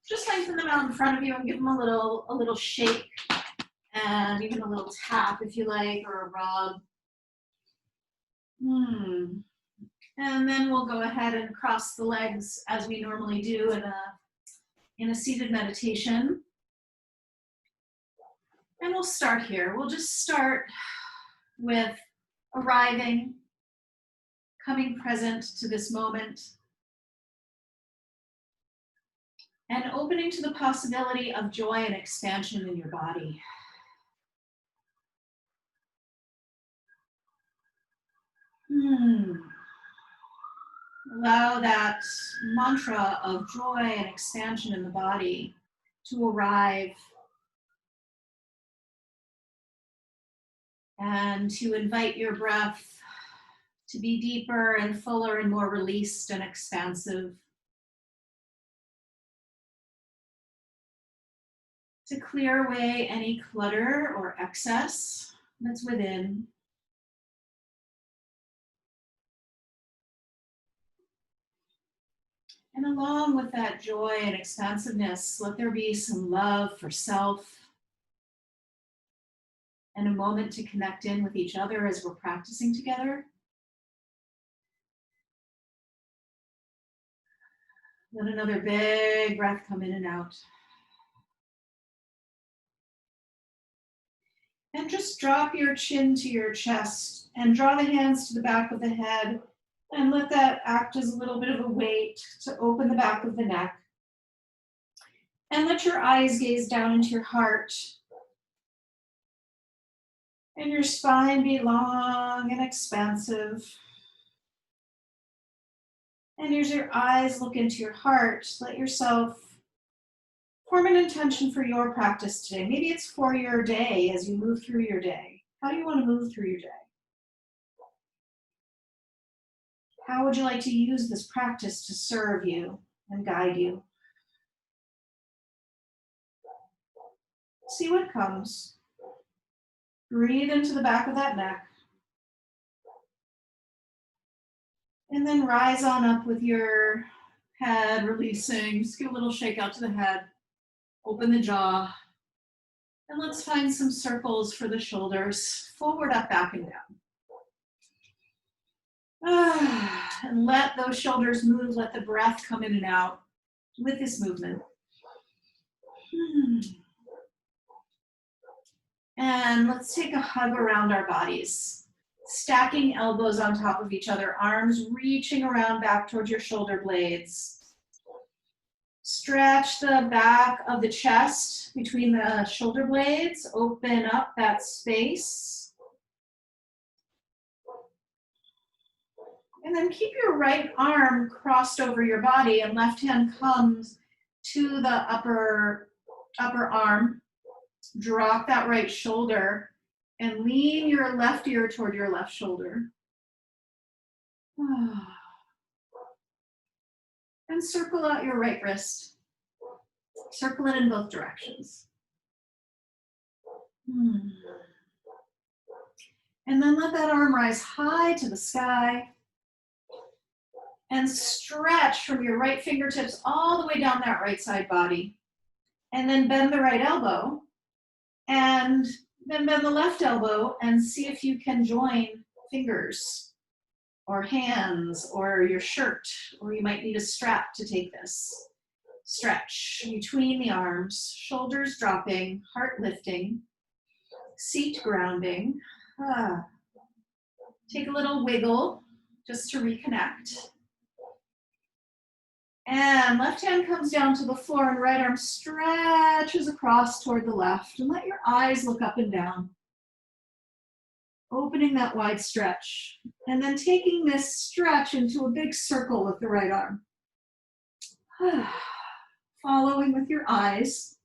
Just lengthen them out in front of you and give them a little shake and even a little tap if you like, or a rub. And then we'll go ahead and cross the legs as we normally do in a seated meditation. And we'll start here. We'll just start with arriving, coming present to this moment, and opening to the possibility of joy and expansion in your body. Allow that mantra of joy and expansion in the body to arrive and to invite your breath to be deeper and fuller and more released and expansive. To clear away any clutter or excess that's within. And along with that joy and expansiveness, let there be some love for self and a moment to connect in with each other as we're practicing together. Let another big breath come in and out. And just drop your chin to your chest and draw the hands to the back of the head and let that act as a little bit of a weight to open the back of the neck. And let your eyes gaze down into your heart. And your spine be long and expansive. And as your eyes look into your heart, let yourself form an intention for your practice today. Maybe it's for your day as you move through your day. How do you want to move through your day? How would you like to use this practice to serve you and guide you? See what comes. Breathe into the back of that neck. And then rise on up with your head releasing. Just give a little shake out to the head. Open the jaw. And let's find some circles for the shoulders. Forward, up, back, and down. And let those shoulders move. Let the breath come in and out with this movement. And let's take a hug around our bodies. Stacking elbows on top of each other, arms reaching around back towards your shoulder blades. Stretch the back of the chest between the shoulder blades. Open up that space. And then keep your right arm crossed over your body and left hand comes to the upper arm. Drop that right shoulder and lean your left ear toward your left shoulder. And circle out your right wrist. Circle it in both directions. And then let that arm rise high to the sky. And stretch from your right fingertips all the way down that right side body. And then bend the right elbow. And then bend the left elbow and see if you can join fingers or hands or your shirt, or you might need a strap to take this. Stretch between the arms, shoulders dropping, heart lifting, seat grounding. Take a little wiggle just to reconnect. And left hand comes down to the floor and right arm stretches across toward the left. And let your eyes look up and down. Opening that wide stretch. And then taking this stretch into a big circle with the right arm. Following with your eyes.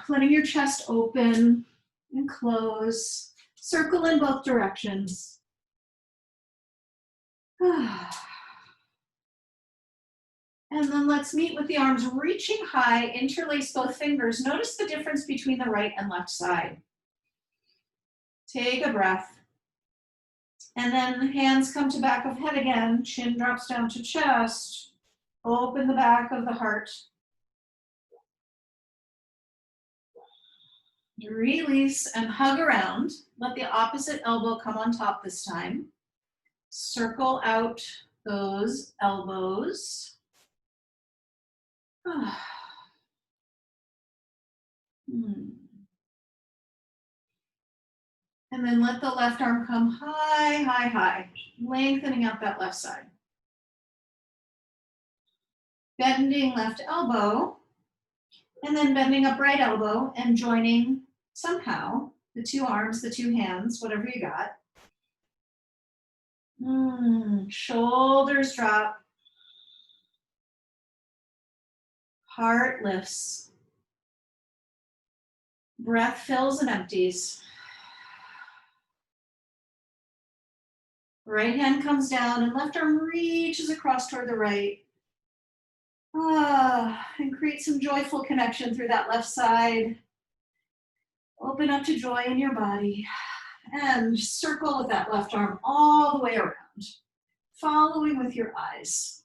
Letting your chest open and close. Circle in both directions. And then let's meet with the arms reaching high, interlace both fingers. Notice the difference between the right and left side. Take a breath. And then hands come to back of head again. Chin drops down to chest. Open the back of the heart. Release and hug around. Let the opposite elbow come on top this time. Circle out those elbows. And then let the left arm come high, high, high, lengthening out that left side. Bending left elbow, and then bending up right elbow and joining somehow the two arms, the two hands, whatever you got. Shoulders drop. Heart lifts. Breath fills and empties. Right hand comes down and left arm reaches across toward the right. And create some joyful connection through that left side. Open up to joy in your body. And circle with that left arm all the way around, following with your eyes.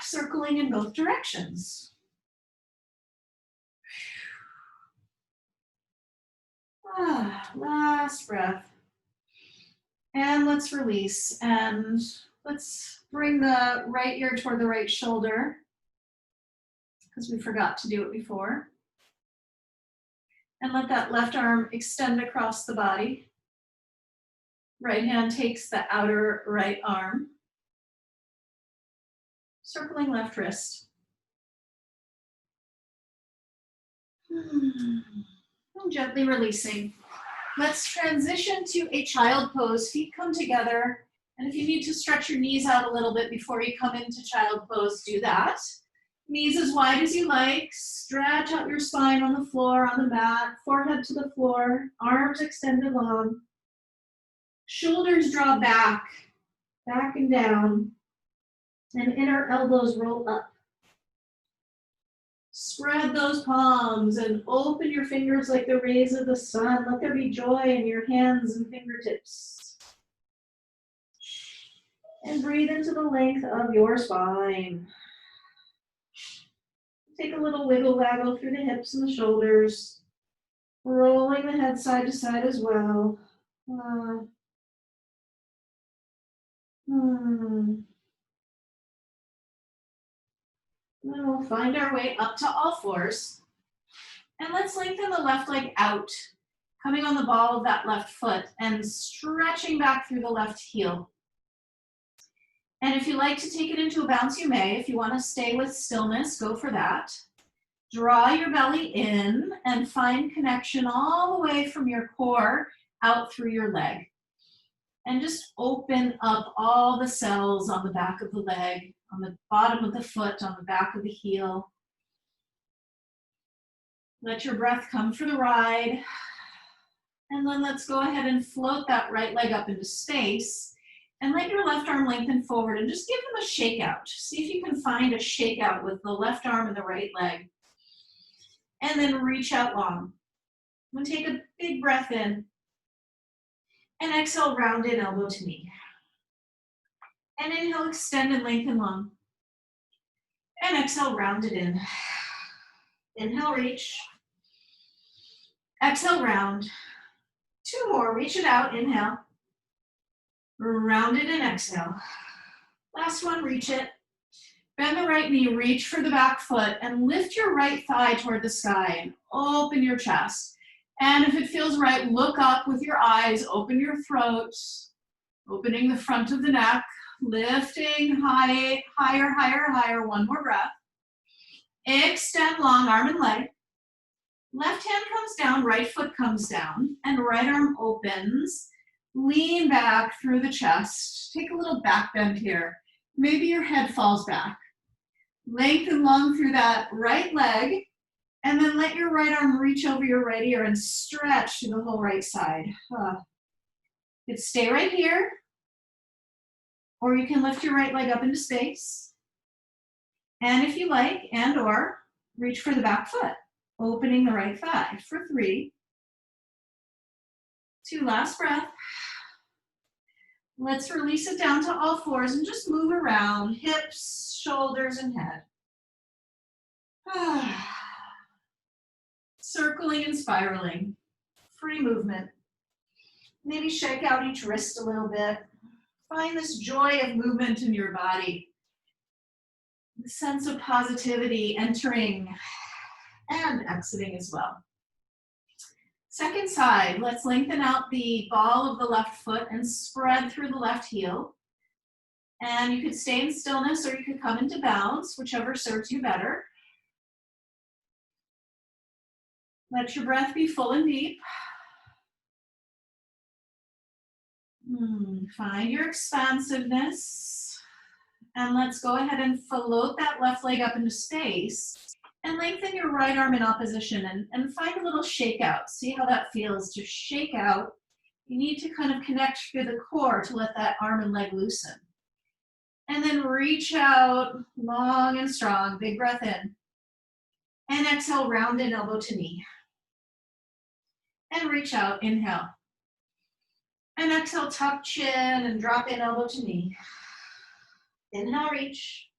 Circling in both directions. Last breath. And let's release. And let's bring the right ear toward the right shoulder, because we forgot to do it before. And let that left arm extend across the body. Right hand takes the outer right arm. Circling left wrist. And gently releasing. Let's transition to a child pose. Feet come together. And if you need to stretch your knees out a little bit before you come into child pose, do that. Knees as wide as you like. Stretch out your spine on the floor, on the mat. Forehead to the floor. Arms extended long. Shoulders draw back. Back and down. And inner elbows roll up. Spread those palms and open your fingers like the rays of the sun. Let there be joy in your hands and fingertips. And breathe into the length of your spine. Take a little wiggle waggle through the hips and the shoulders. Rolling the head side to side as well. Then we'll find our way up to all fours. And let's lengthen the left leg out, coming on the ball of that left foot and stretching back through the left heel. And if you like to take it into a bounce, you may. If you want to stay with stillness, go for that. Draw your belly in and find connection all the way from your core out through your leg. And just open up all the cells on the back of the leg, on the bottom of the foot, on the back of the heel. Let your breath come for the ride. And then let's go ahead and float that right leg up into space. And let your left arm lengthen forward and just give them a shake out. See if you can find a shake out with the left arm and the right leg. And then reach out long. And take a big breath in. And exhale, round in, elbow to knee. And inhale, extend and lengthen long. And exhale, round it in. Inhale, reach. Exhale, round. Two more, reach it out, inhale. Round it and exhale. Last one, reach it. Bend the right knee, reach for the back foot, and lift your right thigh toward the sky and open your chest. And if it feels right, look up with your eyes, open your throat, opening the front of the neck, lifting high, higher, higher, higher. One more breath. Extend long arm and leg. Left hand comes down, right foot comes down, and right arm opens. Lean back through the chest. Take a little back bend here. Maybe your head falls back. Lengthen long through that right leg, and then let your right arm reach over your right ear and stretch to the whole right side. You can stay right here, or you can lift your right leg up into space. And if you like, and or, reach for the back foot, opening the right thigh for 3, 2, last breath. Let's release it down to all fours and just move around, hips, shoulders, and head. Circling and spiraling, free movement. Maybe shake out each wrist a little bit. Find this joy of movement in your body. The sense of positivity entering and exiting as well. Second side, let's lengthen out the ball of the left foot and spread through the left heel. And you could stay in stillness or you could come into bounce, whichever serves you better. Let your breath be full and deep. Find your expansiveness. And let's go ahead and float that left leg up into space. And lengthen your right arm in opposition and find a little shake out. See how that feels to shake out. You need to kind of connect through the core to let that arm and leg loosen. And then reach out long and strong. Big breath in. And exhale, round in elbow to knee. And reach out, inhale. And exhale, tuck chin and drop in elbow to knee. Inhale, reach.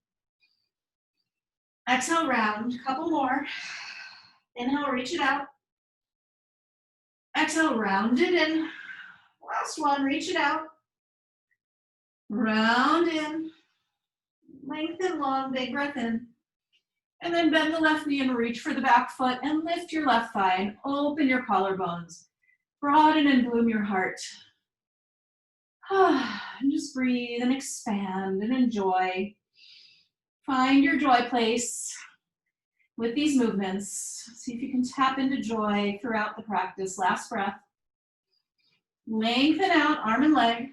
Exhale, round, couple more. Inhale, reach it out. Exhale, round it in. Last one, reach it out. Round in. Lengthen long, big breath in. And then bend the left knee and reach for the back foot and lift your left thigh and open your collarbones. Broaden and bloom your heart. And just breathe and expand and enjoy. Find your joy place with these movements. See if you can tap into joy throughout the practice. Last breath. Lengthen out, arm and leg.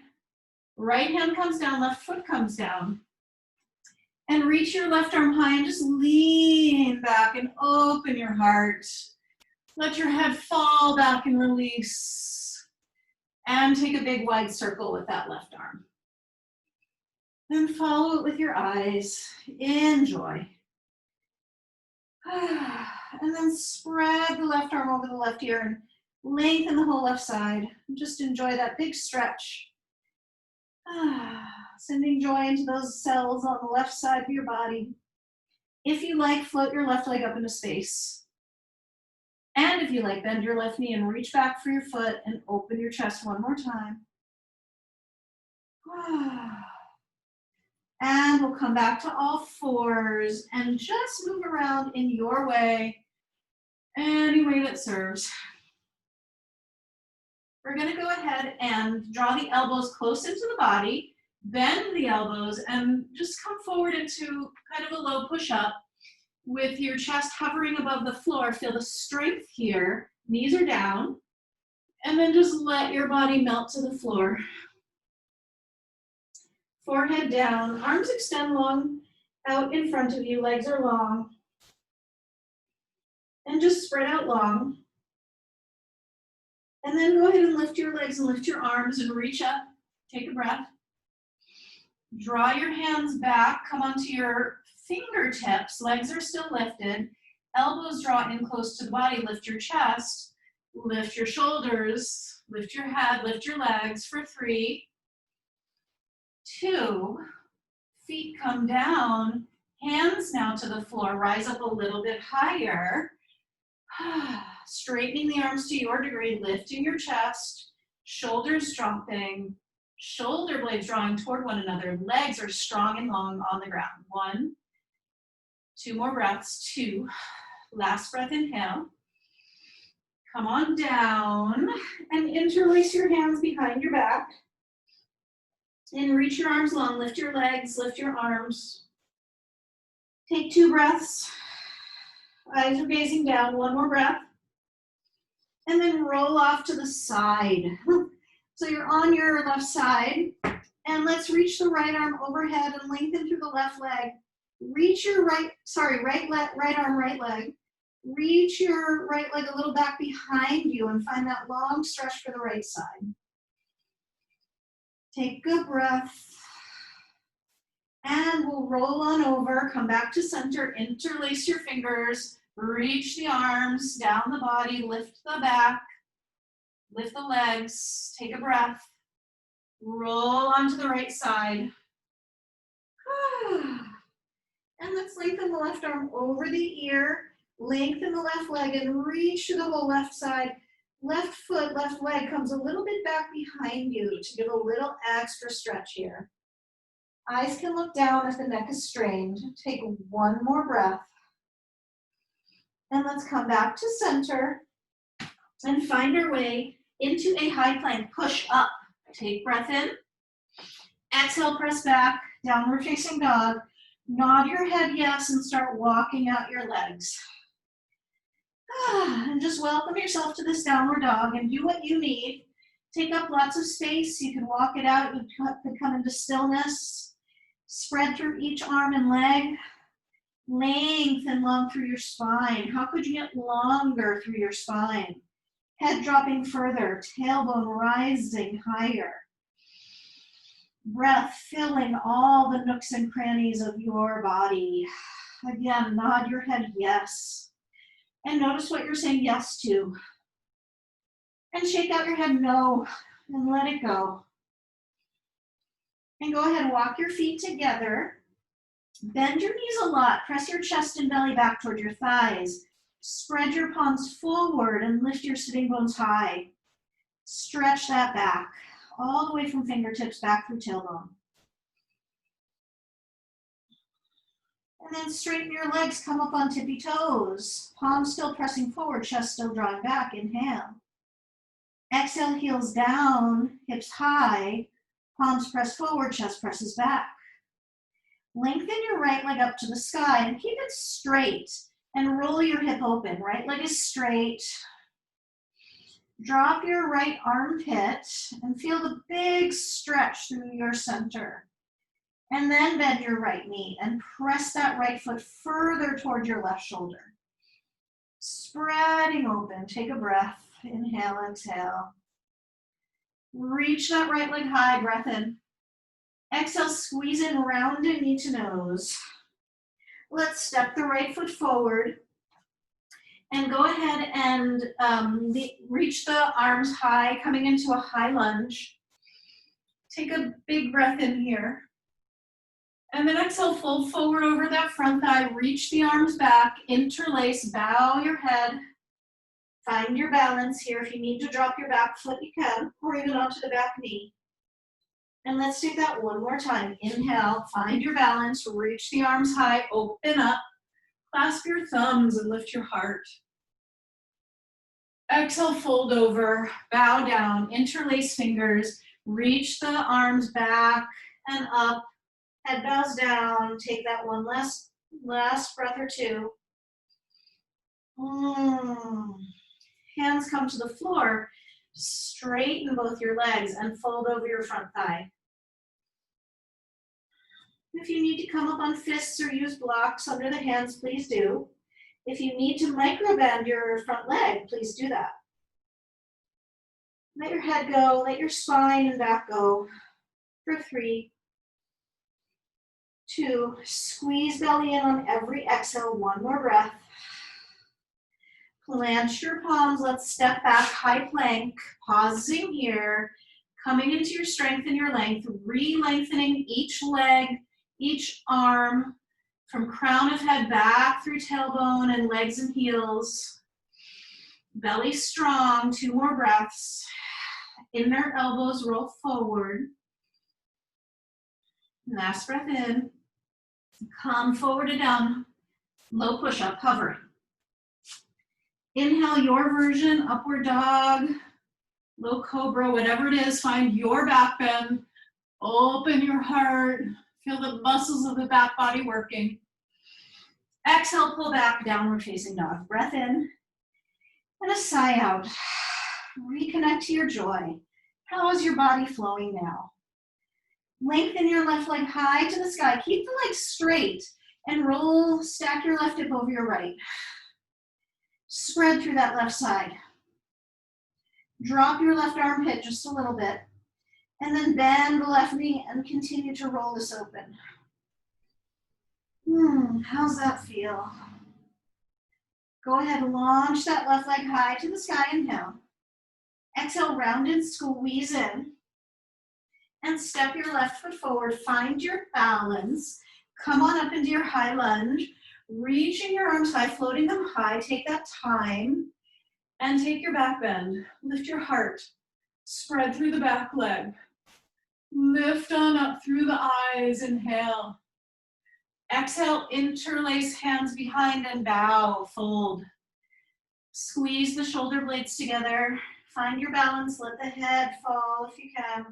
Right hand comes down, left foot comes down. And reach your left arm high and just lean back and open your heart. Let your head fall back and release. And take a big wide circle with that left arm. Then follow it with your eyes. Enjoy. And then spread the left arm over the left ear and lengthen the whole left side. And just enjoy that big stretch. Sending joy into those cells on the left side of your body. If you like, float your left leg up into space. And if you like, bend your left knee and reach back for your foot and open your chest one more time. And we'll come back to all fours and just move around in your way, any way that serves. We're going to go ahead and draw the elbows close into the body, bend the elbows, and just come forward into kind of a low push-up with your chest hovering above the floor. Feel the strength here. Knees are down. And then just let your body melt to the floor. Forehead down, arms extend long out in front of you, legs are long. And just spread out long. And then go ahead and lift your legs and lift your arms and reach up. Take a breath. Draw your hands back, come onto your fingertips, legs are still lifted. Elbows draw in close to the body, lift your chest, lift your shoulders, lift your head, lift your legs for 3, 2, feet come down, hands now to the floor, rise up a little bit higher. Straightening the arms to your degree, lifting your chest, shoulders dropping, shoulder blades drawing toward one another, legs are strong and long on the ground. 1, 2 more breaths, 2, last breath, inhale. Come on down and interlace your hands behind your back. And reach your arms long, lift your legs, lift your arms. Take 2 breaths. Eyes are gazing down, 1 more breath. And then roll off to the side. So you're on your left side. And let's reach the right arm overhead and lengthen through the left leg. Reach your right arm, right leg. Reach your right leg a little back behind you and find that long stretch for the right side. Take a good breath. And we'll roll on over, come back to center, interlace your fingers, reach the arms down the body, lift the back, lift the legs, take a breath. Roll onto the right side. And let's lengthen the left arm over the ear, lengthen the left leg and reach through the whole left side. Left foot, left leg comes a little bit back behind you to give a little extra stretch here. Eyes can look down if the neck is strained. Take one more breath. And let's come back to center and find our way into a high plank. Push up. Take breath in. Exhale, press back, downward facing dog. Nod your head yes and start walking out your legs. And just welcome yourself to this downward dog and do what you need. Take up lots of space. You can walk it out. You could come into stillness. Spread through each arm and leg. Lengthen long through your spine. How could you get longer through your spine? Head dropping further, tailbone rising higher. Breath filling all the nooks and crannies of your body. Again, nod your head yes. And notice what you're saying yes to. And shake out your head no and let it go. And go ahead and walk your feet together. Bend your knees a lot. Press your chest and belly back toward your thighs. Spread your palms forward and lift your sitting bones high. Stretch that back, all the way from fingertips back through tailbone. And then straighten your legs, come up on tippy toes. Palms still pressing forward, chest still drawing back. Inhale. Exhale, heels down, hips high. Palms press forward, chest presses back. Lengthen your right leg up to the sky and keep it straight and roll your hip open. Right leg is straight. Drop your right armpit and feel the big stretch through your center. And then bend your right knee and press that right foot further toward your left shoulder. Spreading open, take a breath. Inhale, exhale. Reach that right leg high, breath in. Exhale, squeeze in, rounded knee to nose. Let's step the right foot forward and go ahead and reach the arms high, coming into a high lunge. Take a big breath in here. And then exhale, fold forward over that front thigh, reach the arms back, interlace, bow your head. Find your balance here. If you need to drop your back foot, you can, or even onto the back knee. And let's do that one more time. Inhale, find your balance, reach the arms high, open up, clasp your thumbs and lift your heart. Exhale, fold over, bow down, interlace fingers, reach the arms back and up, head bows down, take that one last breath or two. Hands come to the floor, straighten both your legs and fold over your front thigh. If you need to come up on fists or use blocks under the hands, please do. If you need to micro bend your front leg, please do that. Let your head go, let your spine and back go for 3, 2, squeeze belly in on every exhale, one more breath. Plant your palms, let's step back, high plank, pausing here, coming into your strength and your length, re-lengthening each leg, each arm, from crown of head back through tailbone and legs and heels. Belly strong, 2 more breaths. Inner elbows roll forward. Last breath in. Come forward to down, low push-up, hovering. Inhale your version, upward dog, low cobra, whatever it is, find your back bend, open your heart, feel the muscles of the back body working. Exhale, pull back, downward facing dog. Breath in, and a sigh out. Reconnect to your joy. How is your body flowing now? Lengthen your left leg high to the sky. Keep the leg straight and roll, stack your left hip over your right. Spread through that left side. Drop your left armpit just a little bit. And then bend the left knee and continue to roll this open. How's that feel? Go ahead and launch that left leg high to the sky. Inhale. Exhale, round and squeeze in. And step your left foot forward. Find your balance. Come on up into your high lunge. Reaching your arms high, floating them high. Take that time and take your back bend. Lift your heart. Spread through the back leg. Lift on up through the eyes. Inhale. Exhale, interlace hands behind and bow, fold. Squeeze the shoulder blades together. Find your balance. Let the head fall if you can.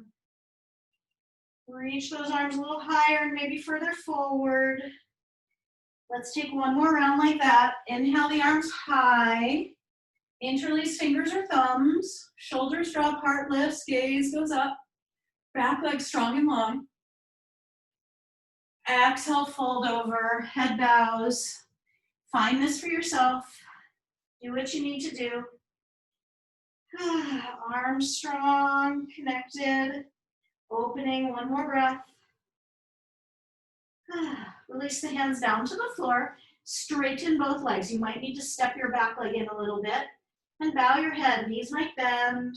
Reach those arms a little higher and maybe further forward. Let's take one more round like that. Inhale the arms high. Interlace fingers or thumbs. Shoulders drop, heart lifts, gaze goes up. Back leg strong and long. Exhale, fold over, head bows. Find this for yourself. Do what you need to do. Arms strong, connected. Opening, one more breath. Release the hands down to the floor. Straighten both legs. You might need to step your back leg in a little bit. And bow your head. Knees might bend.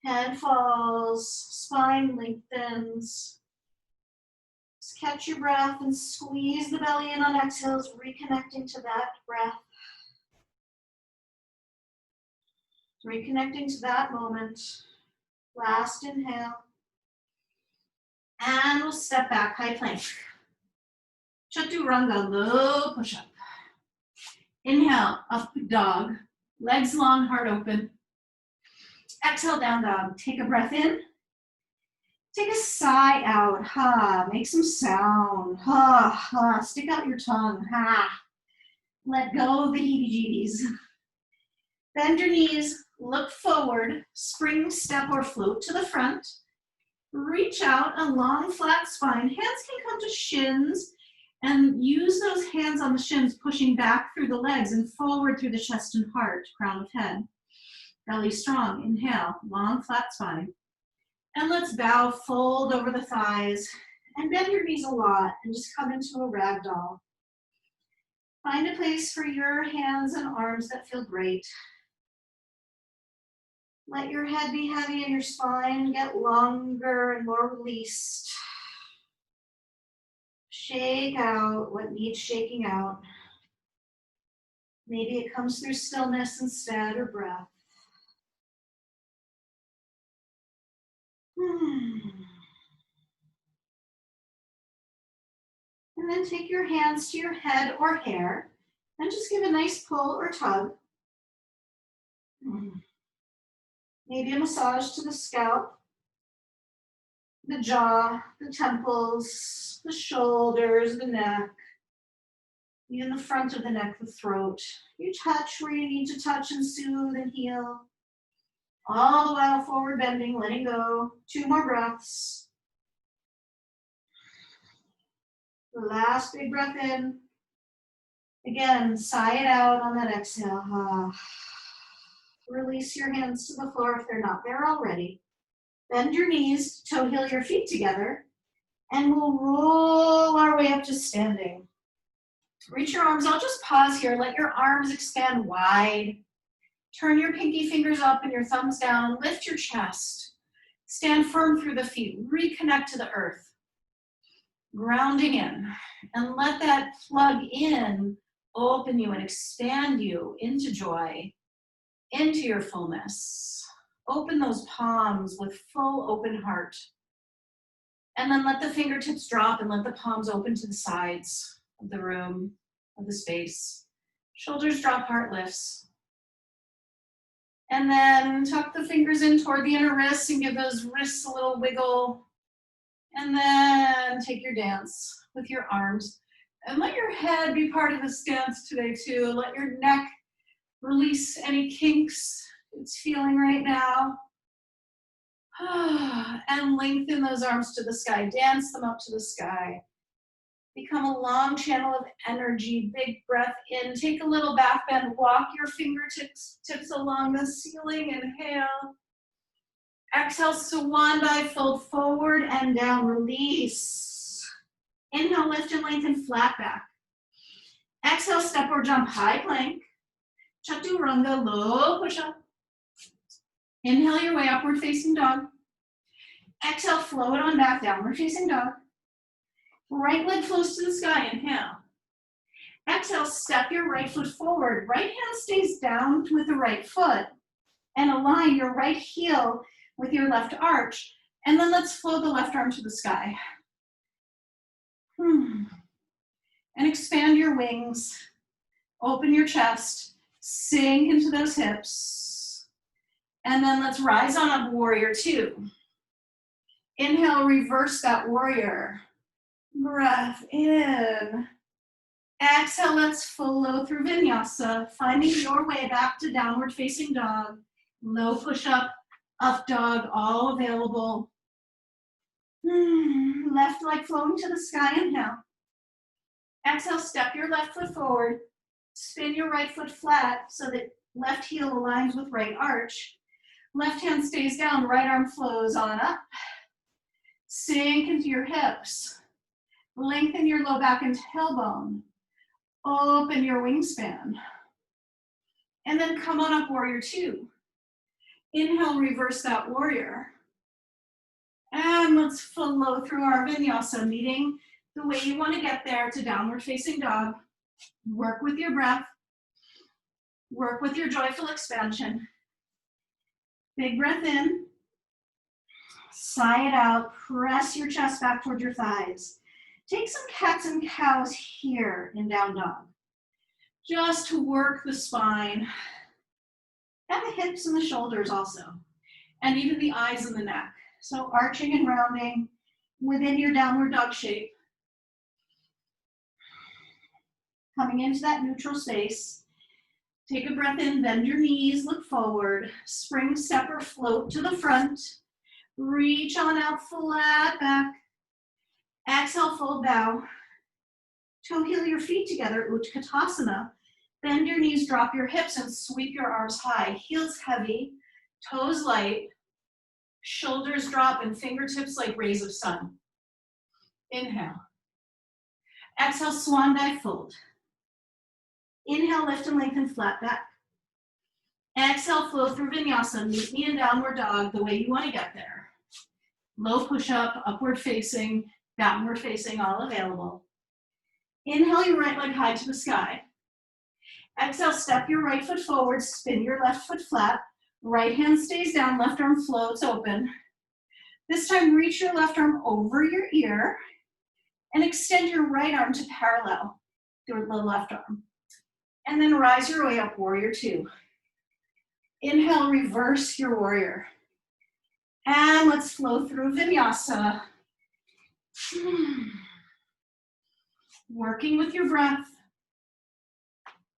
Head falls. Spine lengthens. Just catch your breath and squeeze the belly in on exhales, reconnecting to that breath. Reconnecting to that moment. Last inhale. And we'll step back, high plank. Chaturanga, low push-up. Inhale, up dog. Legs long, heart open. Exhale, down dog. Take a breath in. Take a sigh out. Ha. Make some sound. Ha. Ha. Stick out your tongue. Ha. Let go of the heebie-jeebies. Bend your knees. Look forward. Spring, step, or float to the front. Reach out, a long, flat spine. Hands can come to shins. And use those hands on the shins, pushing back through the legs and forward through the chest and heart, crown of head. Belly strong. Inhale. Long, flat spine. And let's bow, fold over the thighs, and bend your knees a lot, and just come into a ragdoll. Find a place for your hands and arms that feel great. Let your head be heavy and your spine get longer and more released. Shake out what needs shaking out. Maybe it comes through stillness instead, or breath. And then take your hands to your head or hair and just give a nice pull or tug. Maybe a massage to the scalp, the jaw, the temples, the shoulders, the neck, even the front of the neck, the throat. You touch where you need to touch and soothe and heal. All the while forward bending, letting go. 2 more breaths. The last big breath in. Again, sigh it out on that exhale. Release your hands to the floor if they're not there already. Bend your knees, toe heel your feet together, and we'll roll our way up to standing. Reach your arms. I'll just pause here. Let your arms expand wide. Turn your pinky fingers up and your thumbs down. Lift your chest. Stand firm through the feet. Reconnect to the earth. Grounding in. And let that plug in open you and expand you into joy, into your fullness. Open those palms with full open heart. And then let the fingertips drop and let the palms open to the sides of the room, of the space. Shoulders drop, heart lifts. And then tuck the fingers in toward the inner wrists and give those wrists a little wiggle. And then take your dance with your arms. And let your head be part of this dance today too. Let your neck release any kinks it's feeling right now. And lengthen those arms to the sky. Dance them up to the sky. Become a long channel of energy. Big breath in. Take a little back bend. Walk your fingertips along the ceiling. Inhale. Exhale, swan dive. Fold forward and down. Release. Inhale, lift and lengthen, flat back. Exhale, step or jump, high plank. Chaturanga, low push-up. Inhale your way, upward facing dog. Exhale, float on back, downward facing dog. Right leg flows to the sky, inhale. Exhale, step your right foot forward. Right hand stays down with the right foot. And align your right heel with your left arch. And then let's flow the left arm to the sky. And expand your wings. Open your chest. Sink into those hips. And then let's rise on up, warrior two. Inhale, reverse that warrior. Breath in. Exhale, let's flow through vinyasa, finding your way back to downward facing dog. Low push-up, up dog, all available. Left leg flowing to the sky, inhale. Exhale, step your left foot forward. Spin your right foot flat so that left heel aligns with right arch. Left hand stays down, right arm flows on up. Sink into your hips. Lengthen your low back and tailbone. Open your wingspan. And then come on up, warrior two. Inhale, reverse that warrior. And let's flow through our vinyasa, meeting the way you want to get there to downward facing dog. Work with your breath. Work with your joyful expansion. Big breath in. Sigh it out. Press your chest back toward your thighs. Take some cats and cows here in down dog. Just to work the spine and the hips and the shoulders also, and even the eyes and the neck. So arching and rounding within your downward dog shape. Coming into that neutral space. Take a breath in, bend your knees, look forward. Spring step or float to the front. Reach on out, flat back. Exhale, fold bow. Toe heel your feet together, Utkatasana. Bend your knees, drop your hips, and sweep your arms high. Heels heavy, toes light, shoulders drop, and fingertips like rays of sun. Inhale. Exhale, swan dive fold. Inhale, lift and lengthen flat back. Exhale, flow through vinyasa. Meet me in downward dog the way you want to get there. Low push-up, upward facing, downward facing, all available. Inhale your right leg high to the sky. Exhale, step your right foot forward, spin your left foot flat. Right hand stays down, left arm floats open. This time, reach your left arm over your ear and extend your right arm to parallel the left arm. And then rise your way up, warrior two. Inhale, reverse your warrior. And let's flow through vinyasa. Working with your breath.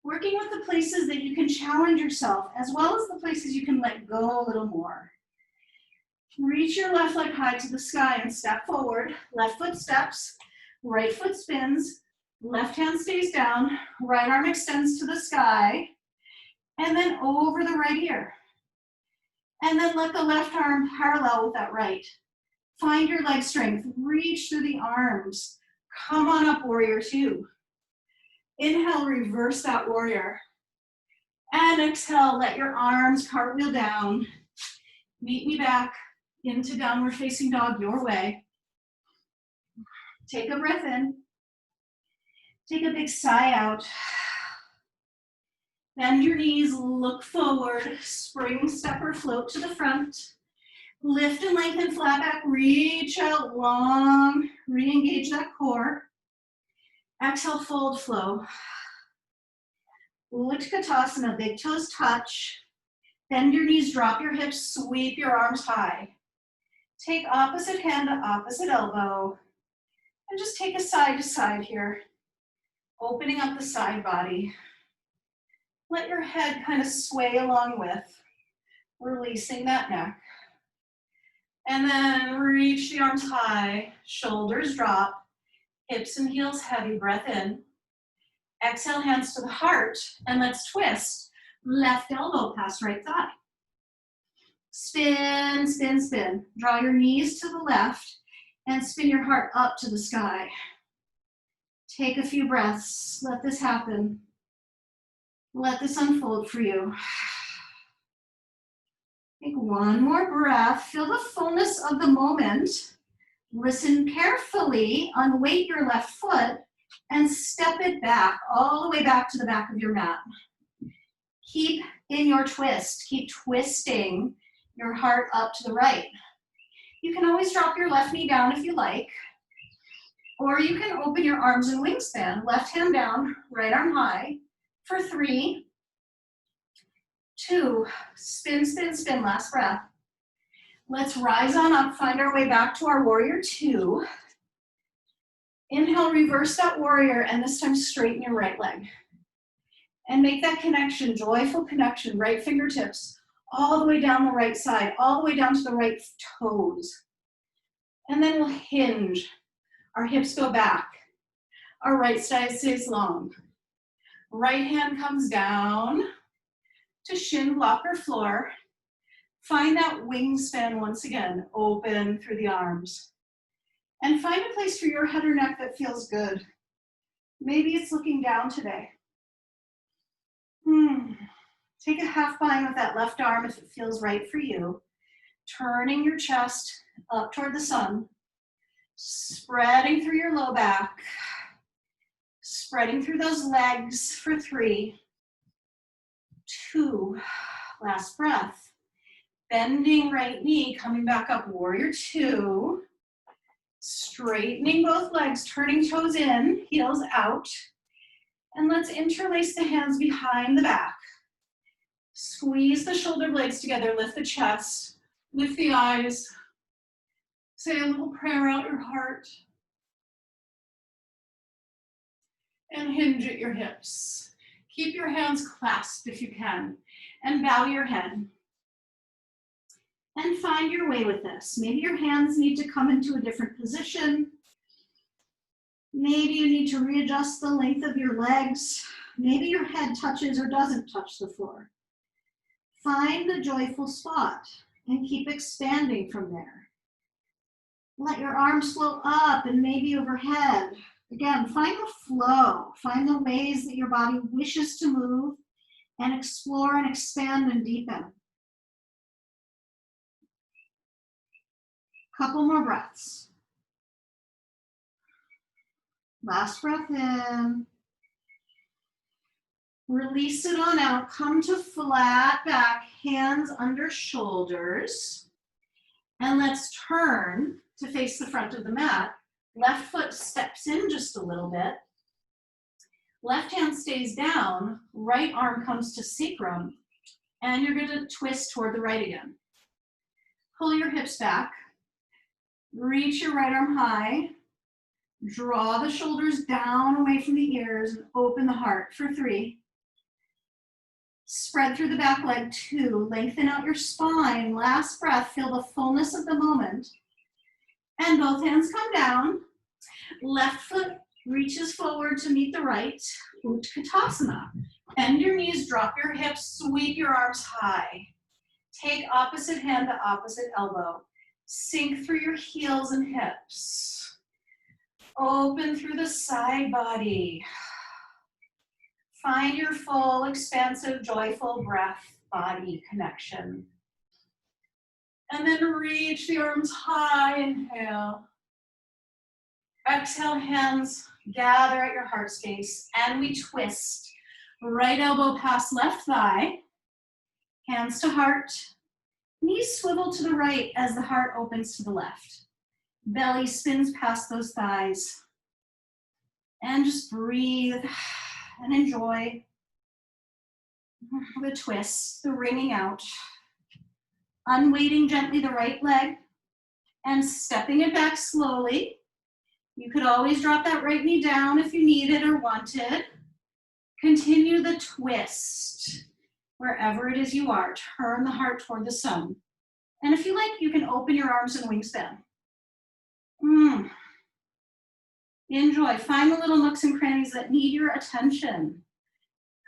Working with the places that you can challenge yourself, as well as the places you can let go a little more. Reach your left leg high to the sky and step forward. Left foot steps, right foot spins, left hand stays down, right arm extends to the sky, and then over the right ear. And then let the left arm parallel with that right. Find your leg strength, reach through the arms. Come on up, warrior two. Inhale, reverse that warrior. And exhale, let your arms cartwheel down. Meet me back into downward facing dog your way. Take a breath in. Take a big sigh out. Bend your knees, look forward. Spring step or float to the front. Lift and lengthen flat back, reach out long. Re-engage that core. Exhale, fold, flow. Utkatasana, big toes touch. Bend your knees, drop your hips, sweep your arms high. Take opposite hand to opposite elbow. And just take a side to side here. Opening up the side body. Let your head kind of sway along with, releasing that neck. And then reach the arms high, shoulders drop, hips and heels heavy, breath in. Exhale, hands to the heart, and let's twist. Left elbow past right thigh. Spin, spin, spin. Draw your knees to the left and spin your heart up to the sky. Take a few breaths. Let this happen. Let this unfold for you. Take one more breath. Feel the fullness of the moment. Listen carefully. Unweight your left foot and step it back, all the way back to the back of your mat. Keep in your twist. Keep twisting your heart up to the right. You can always drop your left knee down if you like, or you can open your arms in wingspan. Left hand down, right arm high for 3, 2, spin, spin, spin, last breath. Let's rise on up, find our way back to our warrior 2. Inhale, reverse that warrior, and this time straighten your right leg. And make that connection, joyful connection, right fingertips, all the way down the right side, all the way down to the right toes. And then we'll hinge. Our hips go back. Our right side stays long. Right hand comes down to shin blocker floor. Find that wingspan once again, open through the arms. And find a place for your head or neck that feels good. Maybe it's looking down today. Take a half bind with that left arm if it feels right for you. Turning your chest up toward the sun. Spreading through your low back. Spreading through those legs for 3, 2, last breath. Bending right knee, coming back up, warrior 2. Straightening both legs, turning toes in, heels out. And let's interlace the hands behind the back. Squeeze the shoulder blades together, lift the chest, lift the eyes. Say a little prayer out your heart. And hinge at your hips. Keep your hands clasped if you can, and bow your head. And find your way with this. Maybe your hands need to come into a different position. Maybe you need to readjust the length of your legs. Maybe your head touches or doesn't touch the floor. Find the joyful spot and keep expanding from there. Let your arms float up and maybe overhead. Again, find the flow. Find the ways that your body wishes to move and explore and expand and deepen. Couple more breaths. Last breath in. Release it on out. Come to flat back, hands under shoulders. And let's turn to face the front of the mat. Left foot steps in just a little bit. Left hand stays down. Right arm comes to sacrum. And you're going to twist toward the right again. Pull your hips back. Reach your right arm high. Draw the shoulders down away from the ears and open the heart for 3. Spread through the back leg 2. Lengthen out your spine. Last breath. Feel the fullness of the moment. And both hands come down. Left foot reaches forward to meet the right. Utkatasana. Bend your knees, drop your hips, sweep your arms high. Take opposite hand to opposite elbow. Sink through your heels and hips. Open through the side body. Find your full, expansive, joyful breath body connection. And then reach the arms high, inhale. Exhale, hands gather at your heart space, and we twist. Right elbow past left thigh, hands to heart. Knees swivel to the right as the heart opens to the left. Belly spins past those thighs. And just breathe and enjoy the twist, the wringing out. Unweighting gently the right leg and stepping it back slowly. You could always drop that right knee down if you needed or wanted. Continue the twist wherever it is you are. Turn the heart toward the sun. And if you like, you can open your arms in wingspan. Enjoy. Find the little nooks and crannies that need your attention.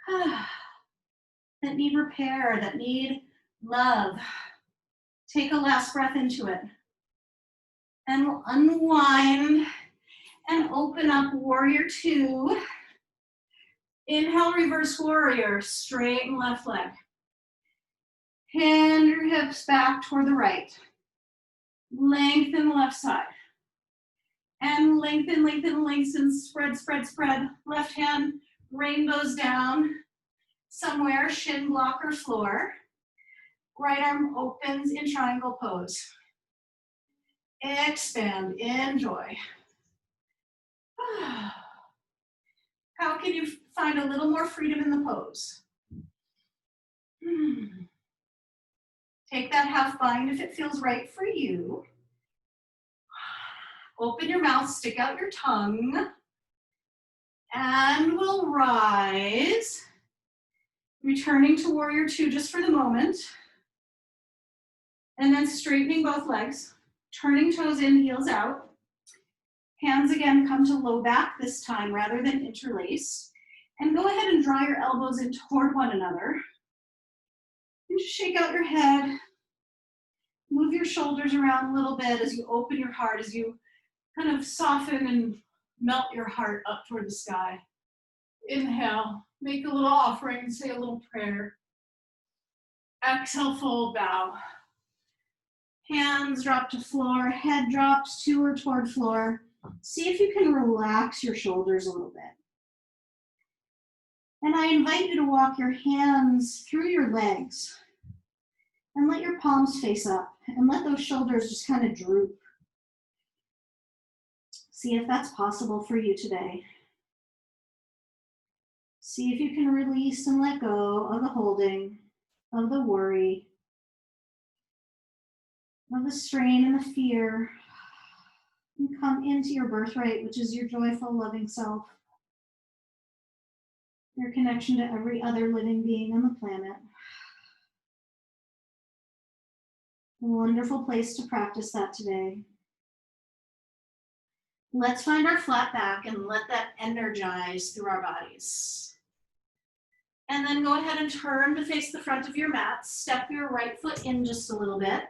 That need repair, that need love. Take a last breath into it. And we'll unwind and open up warrior 2. Inhale, reverse warrior, straighten left leg. Hand your hips back toward the right. Lengthen the left side. And lengthen, lengthen, lengthen, spread, spread, spread. Left hand rainbows down somewhere, shin block or floor. Right arm opens in triangle pose. Expand, enjoy. How can you find a little more freedom in the pose? Take that half bind if it feels right for you. Open your mouth, stick out your tongue, and we'll rise. Returning to warrior two just for the moment. And then straightening both legs, turning toes in, heels out. Hands again come to low back this time rather than interlace. And go ahead and draw your elbows in toward one another. And just shake out your head. Move your shoulders around a little bit as you open your heart, as you kind of soften and melt your heart up toward the sky. Inhale, make a little offering, say a little prayer. Exhale, fold, bow. Hands drop to floor, head drops to or toward floor. See if you can relax your shoulders a little bit. And I invite you to walk your hands through your legs and let your palms face up and let those shoulders just kind of droop. See if that's possible for you today. See if you can release and let go of the holding, of the worry, of the strain and the fear, and come into your birthright, which is your joyful, loving self, your connection to every other living being on the planet. A wonderful place to practice that today. Let's find our flat back and let that energize through our bodies. And then go ahead and turn to face the front of your mat. Step your right foot in just a little bit.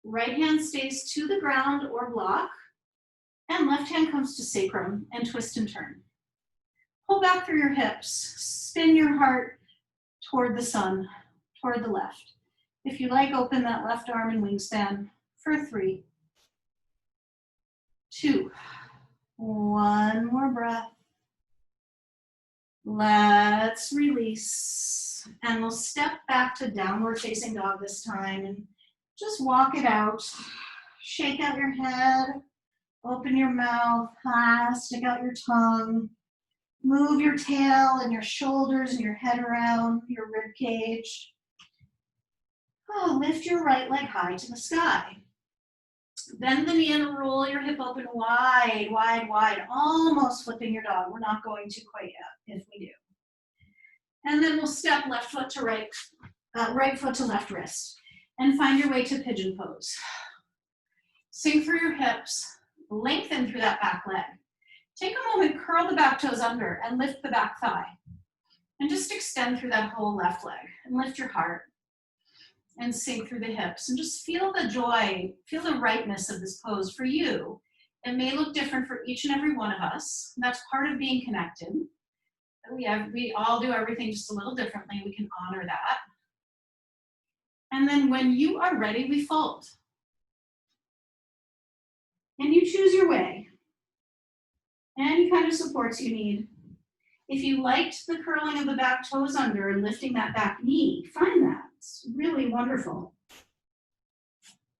Right hand stays to the ground or block. And left hand comes to sacrum and twist and turn. Pull back through your hips. Spin your heart toward the sun, toward the left. If you like, open that left arm in wingspan for 3, 2, 1 more breath. Let's release. And we'll step back to downward facing dog this time and just walk it out. Shake out your head, open your mouth, stick out your tongue. Move your tail and your shoulders and your head around your rib cage. Lift your right leg high to the sky. Bend the knee and roll your hip open wide, wide, wide, almost flipping your dog. We're not going to quite yet if we do. And then we'll step left foot to right, right foot to left wrist and find your way to pigeon pose. Sink through your hips, lengthen through that back leg. Take a moment, curl the back toes under and lift the back thigh. And just extend through that whole left leg and lift your heart and sink through the hips and just feel the joy, feel the rightness of this pose for you. It may look different for each and every one of us. That's part of being connected. We all do everything just a little differently. We can honor that. And then when you are ready, we fold. And you choose your way. Any kind of supports you need. If you liked the curling of the back toes under and lifting that back knee, find that. It's really wonderful.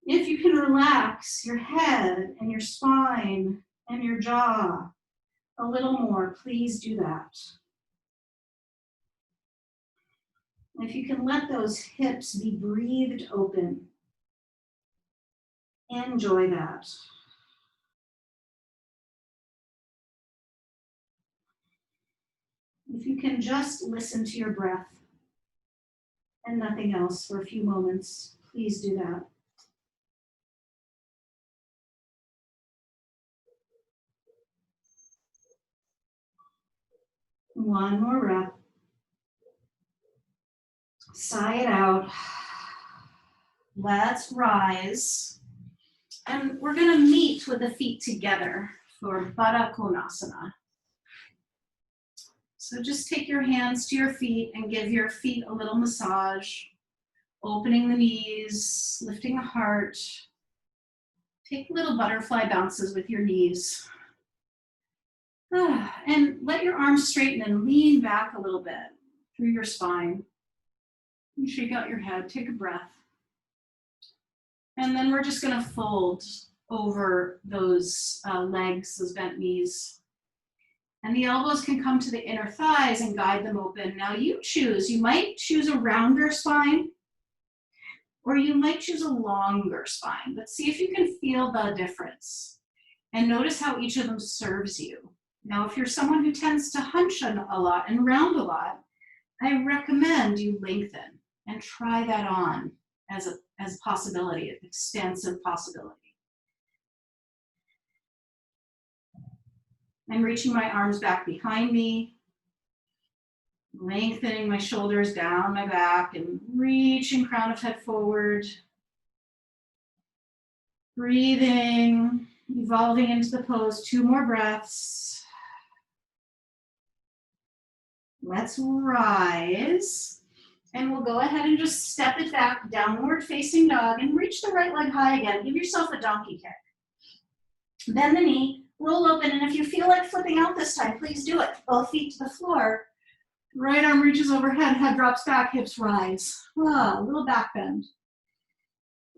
If you can relax your head and your spine and your jaw a little more, please do that. If you can let those hips be breathed open, enjoy that. If you can just listen to your breath and nothing else for a few moments, please do that. One more breath. Sigh it out. Let's rise. And we're going to meet with the feet together for Baddha Konasana. So just take your hands to your feet and give your feet a little massage. Opening the knees, lifting the heart. Take little butterfly bounces with your knees. And let your arms straighten and lean back a little bit through your spine. And shake out your head, take a breath. And then we're just gonna fold over those legs, those bent knees. And the elbows can come to the inner thighs and guide them open. Now you choose, you might choose a rounder spine, or you might choose a longer spine, but see if you can feel the difference. And notice how each of them serves you. Now, if you're someone who tends to hunch a lot and round a lot, I recommend you lengthen and try that on as a possibility, an extensive possibility. I'm reaching my arms back behind me, lengthening my shoulders down my back and reaching crown of head forward. Breathing, evolving into the pose, 2 more breaths. Let's rise. And we'll go ahead and just step it back, downward facing dog, and reach the right leg high again. Give yourself a donkey kick. Bend the knee, roll open, and if you feel like flipping out this time, please do it. Both feet to the floor. Right arm reaches overhead, head drops back, hips rise. A little back bend.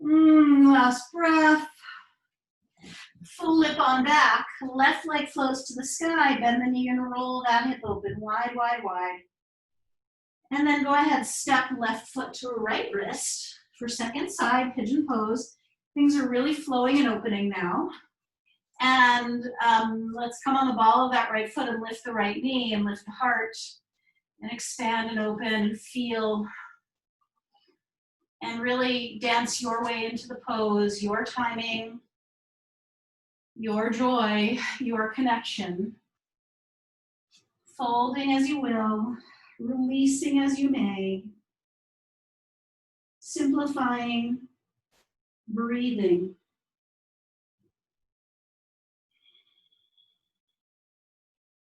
Last breath. Flip on back, left leg flows to the sky, bend the knee and roll that hip open, wide, wide, wide. And then go ahead, step left foot to right wrist for second side, pigeon pose. Things are really flowing and opening now. And let's come on the ball of that right foot and lift the right knee and lift the heart and expand and open and feel. And really dance your way into the pose, your timing, your joy, your connection. Folding as you will, releasing as you may. Simplifying, breathing.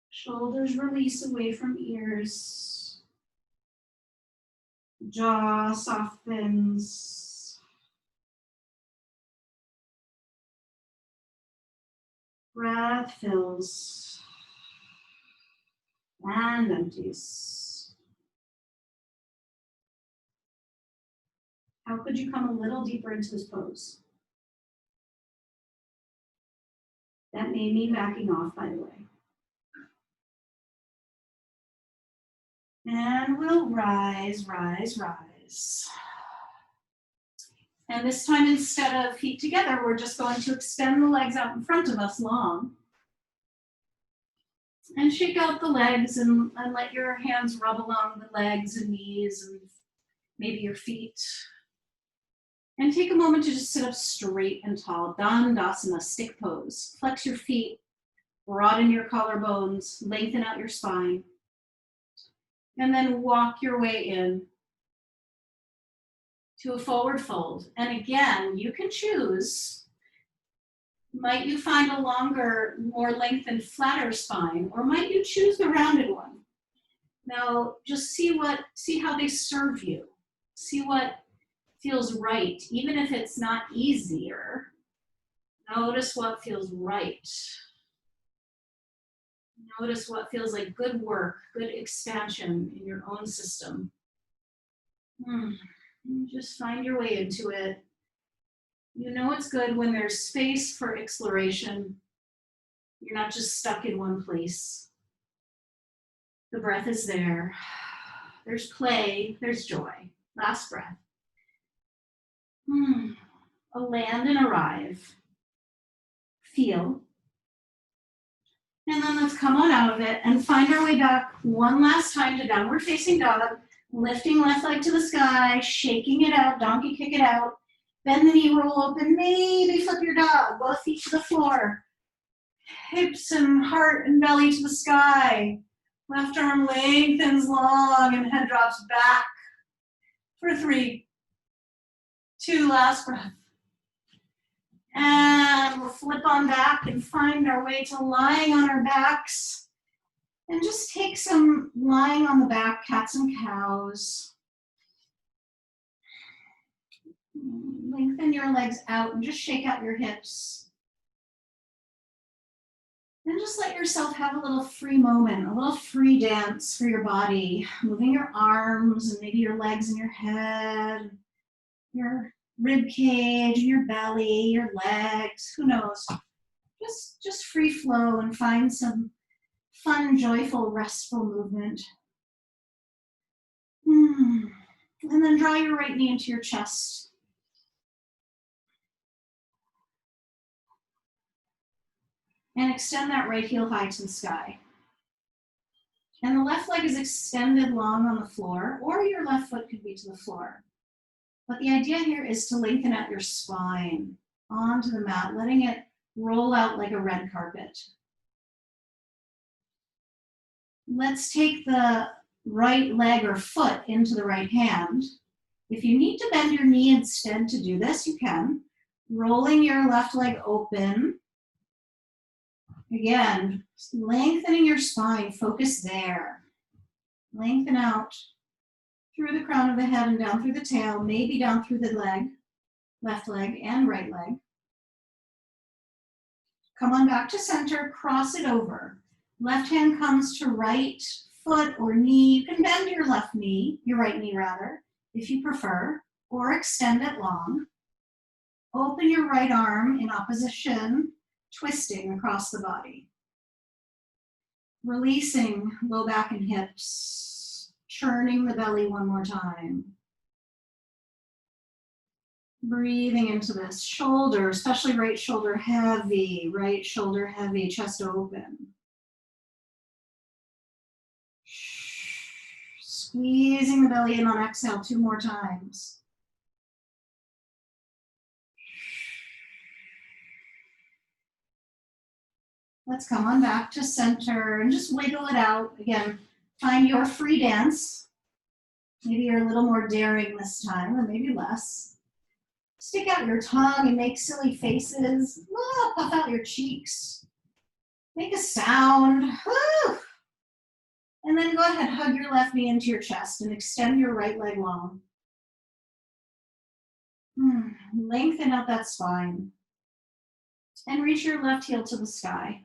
Shoulders release away from ears. Jaw softens. Breath fills and empties. How could you come a little deeper into this pose? That may mean backing off, by the way. And we'll rise, rise, rise. And this time, instead of feet together, we're just going to extend the legs out in front of us long. And shake out the legs and let your hands rub along the legs and knees and maybe your feet. And take a moment to just sit up straight and tall. Dandasana, stick pose. Flex your feet, broaden your collarbones, lengthen out your spine. And then walk your way in to a forward fold. And again, you can choose. Might you find a longer, more lengthened, flatter spine, or might you choose the rounded one? Now, just see how they serve you. See what feels right, even if it's not easier. Notice what feels right. Notice what feels like good work, good expansion in your own system. Just find your way into it. You know it's good when there's space for exploration. You're not just stuck in one place. The breath is there. There's play, there's joy. Last breath. A land and arrive. Feel. And then let's come on out of it and find our way back one last time to downward facing dog. Lifting left leg to the sky, shaking it out, donkey kick it out. Bend the knee, roll open, maybe flip your dog, both feet to the floor. Hips and heart and belly to the sky. Left arm lengthens long and head drops back for 3, 2, last breath. And we'll flip on back and find our way to lying on our backs. And just take some lying on the back, cats and cows. Lengthen your legs out and just shake out your hips. And just let yourself have a little free moment, a little free dance for your body, moving your arms and maybe your legs and your head, your rib cage, your belly, your legs, who knows. Just free flow and find some fun, joyful, restful movement. And then draw your right knee into your chest. And extend that right heel high to the sky. And the left leg is extended long on the floor, or your left foot could be to the floor. But the idea here is to lengthen out your spine onto the mat, letting it roll out like a red carpet. Let's take the right leg or foot into the right hand. If you need to bend your knee instead to do this, you can. Rolling your left leg open. Again, lengthening your spine, focus there. Lengthen out through the crown of the head and down through the tail, maybe down through the leg, left leg and right leg. Come on back to center, cross it over. Left hand comes to right foot or knee. You can bend your left knee, your right knee rather, if you prefer, or extend it long. Open your right arm in opposition, twisting across the body. Releasing low back and hips, churning the belly one more time. Breathing into this. Shoulder, especially right shoulder heavy, chest open. Squeezing the belly in on exhale 2 more times. Let's come on back to center and just wiggle it out. Again, find your free dance. Maybe you're a little more daring this time, or maybe less. Stick out your tongue and make silly faces. Puff out your cheeks. Make a sound. Woo! And then go ahead, hug your left knee into your chest and extend your right leg long. Lengthen out that spine. And reach your left heel to the sky.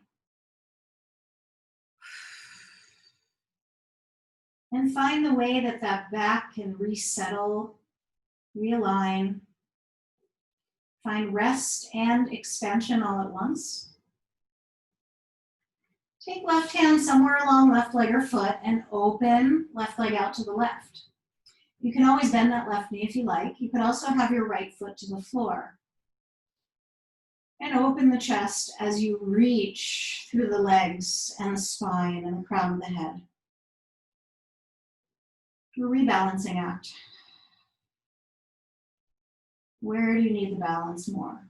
And find the way that that back can resettle, realign. Find rest and expansion all at once. Take left hand somewhere along left leg or foot and open left leg out to the left. You can always bend that left knee if you like. You could also have your right foot to the floor. And open the chest as you reach through the legs and the spine and the crown of the head. A rebalancing act. Where do you need the balance more?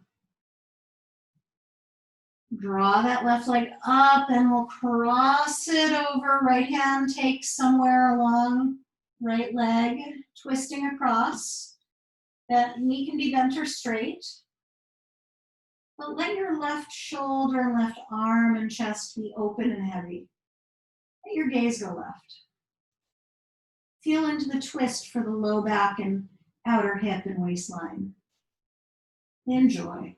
Draw that left leg up and we'll cross it over. Right hand takes somewhere along right leg, twisting across. That knee can be bent or straight. But let your left shoulder and left arm and chest be open and heavy. Let your gaze go left. Feel into the twist for the low back and outer hip and waistline. Enjoy.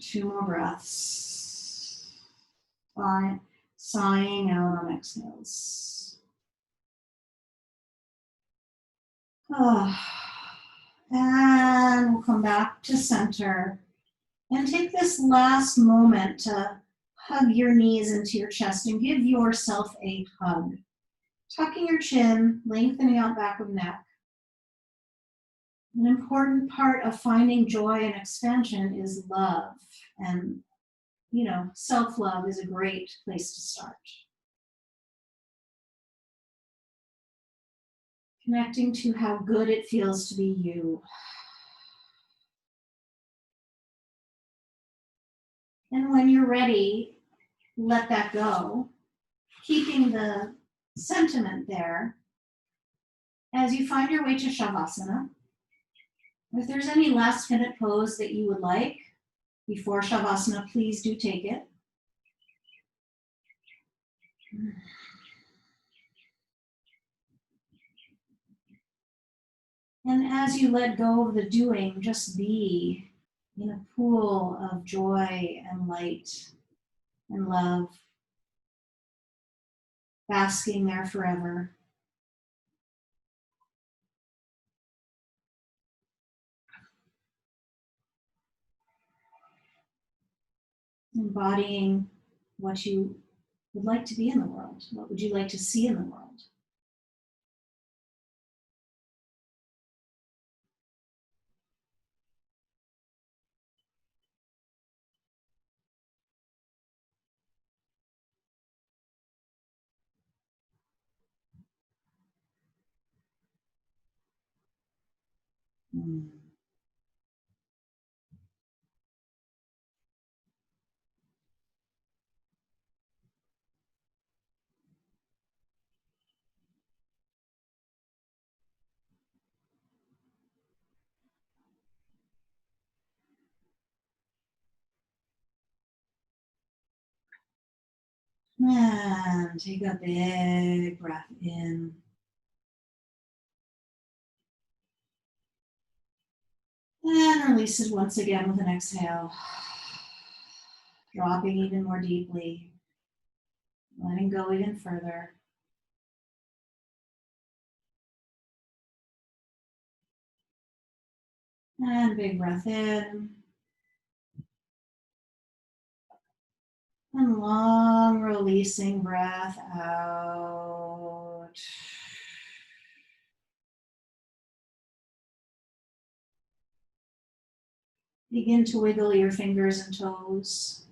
Two more breaths. Sighing out on exhales. And we'll come back to center. And take this last moment to hug your knees into your chest and give yourself a hug. Tucking your chin, lengthening out back of neck. An important part of finding joy and expansion is love. And, self-love is a great place to start. Connecting to how good it feels to be you. And when you're ready, let that go, keeping the sentiment there as you find your way to Shavasana. If there's any last minute pose that you would like before Shavasana, please do take it. And as you let go of the doing, just be in a pool of joy and light and love, basking there forever. Embodying what you would like to be in the world. What would you like to see in the world? Mm. And take a big breath in. And release it once again with an exhale. Dropping even more deeply. Letting go even further. And big breath in. And long releasing breath out. Begin to wiggle your fingers and toes.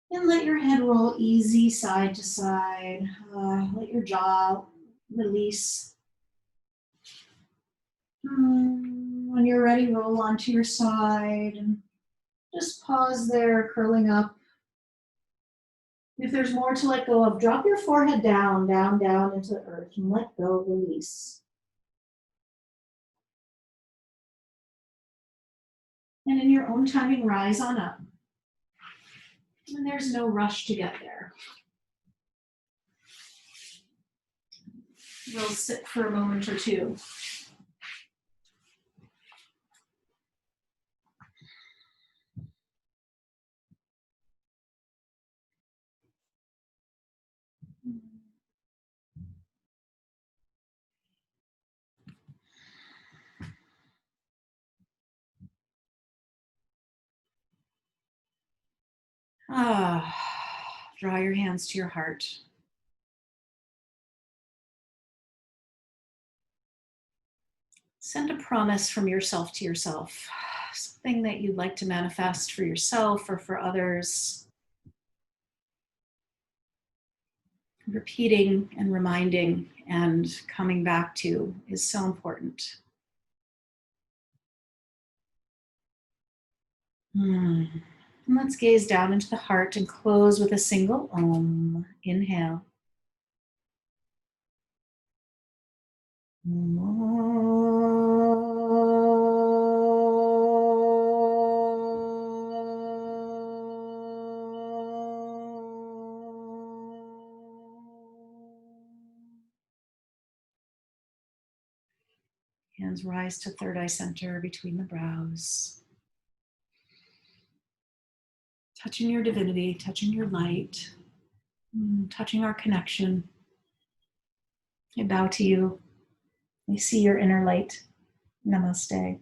And let your head roll easy side to side. Let your jaw release. When you're ready, roll onto your side and just pause there, curling up. If there's more to let go of, drop your forehead down, down, down into the earth and let go, release. And in your own timing, rise on up. And there's no rush to get there. We'll sit for a moment or two. Draw your hands to your heart. Send a promise from yourself to yourself, something that you'd like to manifest for yourself or for others. Repeating and reminding and coming back to is so important. And let's gaze down into the heart and close with a single Om. Inhale. Hands rise to third eye center between the brows. Touching your divinity, touching your light, touching our connection. I bow to you. I see your inner light. Namaste.